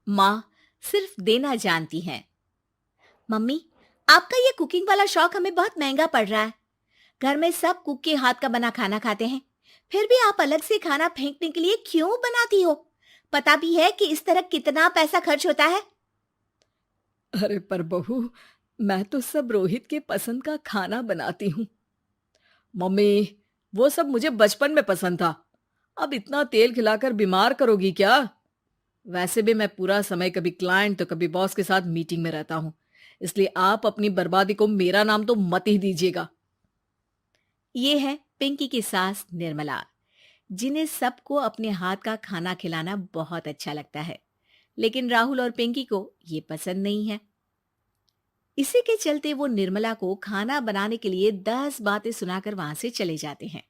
माँ सिर्फ देना जानती हैं। मम्मी, आपका ये कुकिंग वाला शौक हमें बहुत महंगा पड़ रहा है। घर में सब कुक के हाथ का बना खाना खाते हैं, फिर भी आप अलग से खाना फेंकने के लिए क्यों बनाती हो? पता भी है कि इस तरह कितना पैसा खर्च होता है। अरे पर बहू, मैं तो सब रोहित के पसंद का खाना बनाती हूँ। मम्मी, वो सब मुझे बचपन में पसंद था। अब इतना तेल खिलाकर बीमार करोगी क्या? वैसे भी मैं पूरा समय कभी क्लाइंट तो कभी बॉस के साथ मीटिंग में रहता हूँ। इसलिए आप अपनी बर्बादी को मेरा नाम तो मत ही दीजिएगा। ये है पिंकी की सास निर्मला, जिन्हें सबको अपने हाथ का खाना खिलाना बहुत अच्छा लगता है, लेकिन राहुल और पिंकी को ये पसंद नहीं है। इसी के चलते वो निर्मला को खाना बनाने के लिए 10 बातें सुनाकर वहां से चले जाते हैं।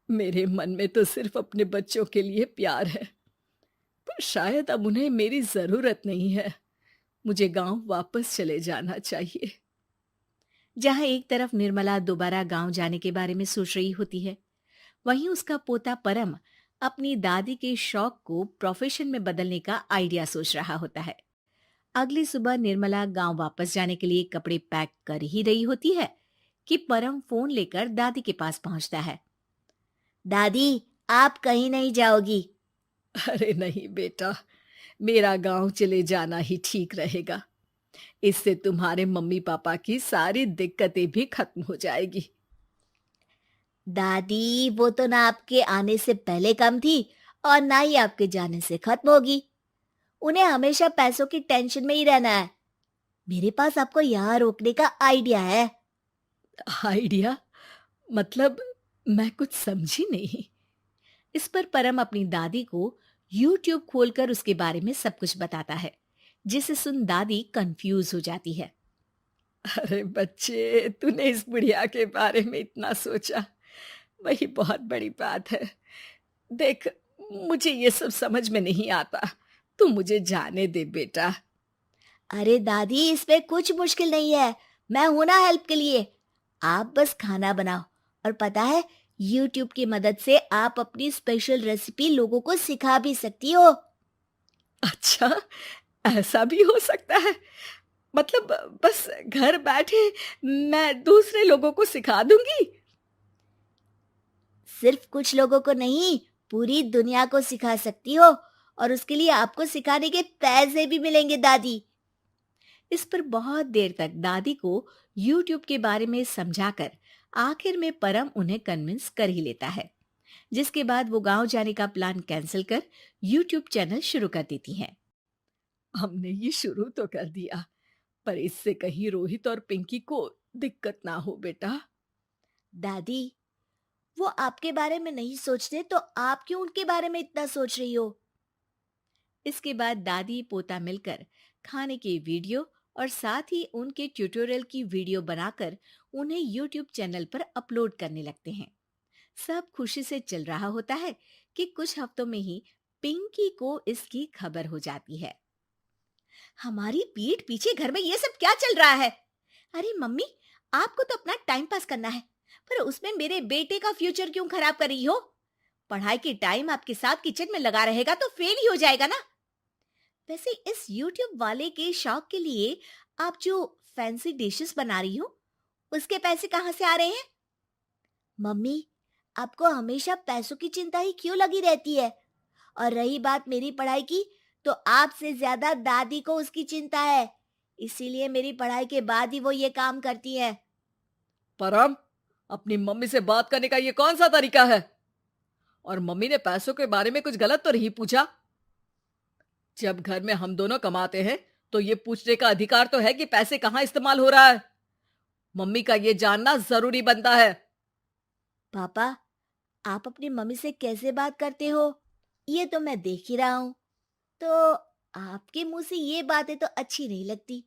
मेरे मन में तो सिर्फ अपने बच्चों के लिए प्यार है, पर शायद अब उन्हें मेरी जरूरत नहीं है। मुझे गांव वापस चले जाना चाहिए। जहां एक तरफ निर्मला दोबारा गांव जाने के बारे में सोच रही होती है, वहीं उसका पोता परम अपनी दादी के शौक को प्रोफेशन में बदलने का आइडिया सोच रहा होता है। अगली सुबह निर्मला गांव वापस जाने के लिए कपड़े पैक कर ही रही होती है कि परम फोन लेकर दादी के पास पहुंचता है। दादी, आप कहीं नहीं जाओगी? अरे नहीं बेटा, मेरा गांव चले जाना ही ठीक रहेगा। इससे तुम्हारे मम्मी पापा की सारी दिक्कतें भी खत्म हो जाएगी। दादी, वो तो ना आपके आने से पहले कम थी और ना ही आपके जाने से खत्म होगी। उन्हें हमेशा पैसों की टेंशन में ही रहना है। मेरे पास आपको यहाँ रोकने का आइडिया है। आइडिया? मतलब, मैं कुछ समझी नहीं। इस पर परम अपनी दादी को YouTube खोलकर उसके बारे में सब कुछ बताता है, जिसे सुन दादी कंफ्यूज हो जाती है। अरे बच्चे, तूने इस बुढ़िया के बारे में इतना सोचा, वही बहुत बड़ी बात है। देख, मुझे ये सब समझ में नहीं आता। तू मुझे जाने दे बेटा। अरे दादी, इसमें कुछ मुश्किल नहीं है। मैं हूं ना हेल्प के लिए। आप बस खाना बनाओ, और पता है, YouTube की मदद से आप अपनी स्पेशल रेसिपी लोगों को सिखा भी सकती हो। अच्छा, ऐसा भी हो सकता है? मतलब, बस घर बैठे मैं दूसरे लोगों को सिखा दूंगी? सिर्फ कुछ लोगों को नहीं, पूरी दुनिया को सिखा सकती हो, और उसके लिए आपको सिखाने के पैसे भी मिलेंगे दादी। इस पर बहुत देर तक दादी को YouTube के बारे में समझाकर आखिर में परम उन्हें कन्विंस कर ही लेता है, जिसके बाद वो गांव जाने का प्लान कैंसिल कर YouTube चैनल शुरू कर देती हैं। हमने ये शुरू तो कर दिया, पर इससे कहीं रोहित और पिंकी को दिक्कत ना हो बेटा। दादी, वो आपके बारे में नहीं सोचते तो आप क्यों उनके बारे में इतना सोच रही हो? इसके बाद दादी पोता मिलकर खाने की वीडियो और साथ ही उनके ट्यूटोरियल की वीडियो बनाकर उन्हें YouTube चैनल पर अपलोड करने लगते हैं। सब खुशी से चल रहा होता है कि कुछ हफ्तों में ही पिंकी को इसकी खबर हो जाती है। हमारी पीठ पीछे घर में ये सब क्या चल रहा है? अरे मम्मी, आपको तो अपना टाइम पास करना है, पर उसमें मेरे बेटे का फ्यूचर क्यों खराब कर रही हो? पढ़ाई के टाइम आपके साथ किचन में लगा रहेगा तो फेल ही हो जाएगा ना। वैसे इस YouTube वाले के शौक के लिए आप जो फैंसी डिशेस बना रही हो, उसके पैसे कहाँ से आ रहे हैं? मम्मी, आपको हमेशा पैसों की चिंता ही क्यों लगी रहती है? और रही बात मेरी पढ़ाई की, तो आपसे ज्यादा दादी को उसकी चिंता है। इसीलिए मेरी पढ़ाई के बाद ही वो ये काम करती है। परम, अपनी मम्मी से बात करने का ये कौन सा तरीका है? और मम्मी ने पैसों के बारे में कुछ गलत तो नहीं पूछा? जब घर में हम दोनों कमाते हैं, तो ये पूछने का अधिकार तो है कि पैसे कहाँ इस्तेमाल हो रहा है। मम्मी का ये जानना जरूरी बनता है। पापा, आप अपनी मम्मी से कैसे बात करते हो, ये तो मैं देख ही रहा हूँ। तो आपके मुंह से ये बातें तो अच्छी नहीं लगती।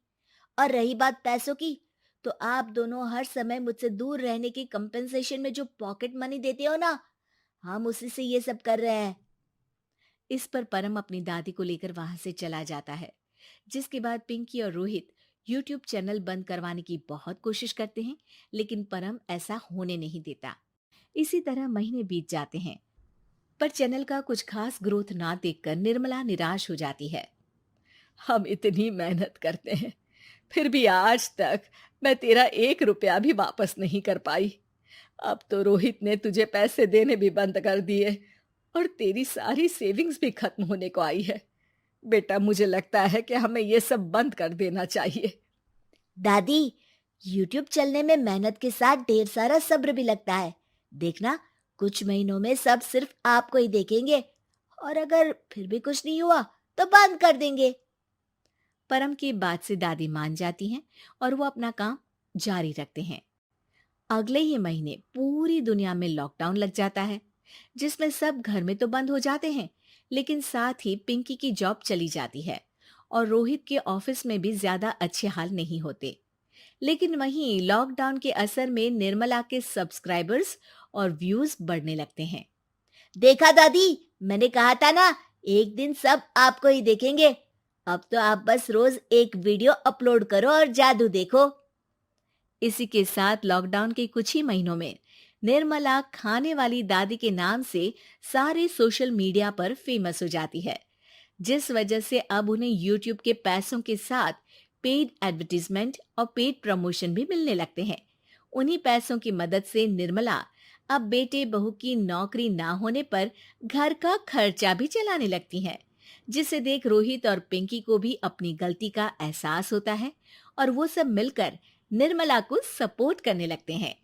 और रही बात पैसों की, तो आप दोनों हर समय मुझसे दूर रहने की कंपेंसेशन में जो पॉकेट मनी देते हो ना, हम उसी से ये सब कर रहे हैं। इस पर परम अपनी दादी को लेकर वहां से चला जाता है, जिसके बाद पिंकी और रोहित YouTube चैनल बंद करवाने की बहुत कोशिश करते हैं, लेकिन परम ऐसा होने नहीं देता। इसी तरह महीने बीत जाते हैं। पर चैनल का कुछ खास ग्रोथ ना देखकर निर्मला निराश हो जाती है। हम इतनी मेहनत करते हैं, फिर भी आज तक मैं तेरा 1 रुपया भी वापस नहीं कर पाई। अब तो रोहित ने तुझे पैसे देने भी बंद कर दिए और तेरी सारी सेविंग्स भी खत्म होने को आई है। बेटा, मुझे लगता है कि हमें ये सब बंद कर देना चाहिए। दादी, यूट्यूब चलने में मेहनत के साथ ढेर सारा सब्र भी लगता है। देखना, कुछ महीनों में सब सिर्फ आपको ही देखेंगे, और अगर फिर भी कुछ नहीं हुआ तो बंद कर देंगे। परम की बात से दादी मान जाती हैं और वो अपना काम जारी रखते हैं। अगले ही महीने पूरी दुनिया में लॉकडाउन लग जाता है, जिसमें सब घर में तो बंद हो जाते हैं, लेकिन साथ ही पिंकी की जॉब चली जाती है और रोहित के ऑफिस में भी ज्यादा अच्छे हाल नहीं होते। लेकिन वहीं लॉकडाउन के असर में निर्मला के सब्सक्राइबर्स और व्यूज बढ़ने लगते हैं। देखा दादी, मैंने कहा था ना, एक दिन सब आपको ही देखेंगे। अब तो आप बस रोज एक वीडियो अपलोड करो और जादू देखो। इसी के साथ लॉकडाउन के कुछ ही महीनों में निर्मला खाने वाली दादी के नाम से सारे सोशल मीडिया पर फेमस हो जाती है, जिस वजह से अब उन्हें यूट्यूब के पैसों के साथ पेड एडवर्टीजमेंट और पेड प्रमोशन भी मिलने लगते हैं। उन्हीं पैसों की मदद से निर्मला अब बेटे बहू की नौकरी ना होने पर घर का खर्चा भी चलाने लगती हैं, जिसे देख रोहित और पिंकी को भी अपनी गलती का एहसास होता है और वो सब मिलकर निर्मला को सपोर्ट करने लगते हैं।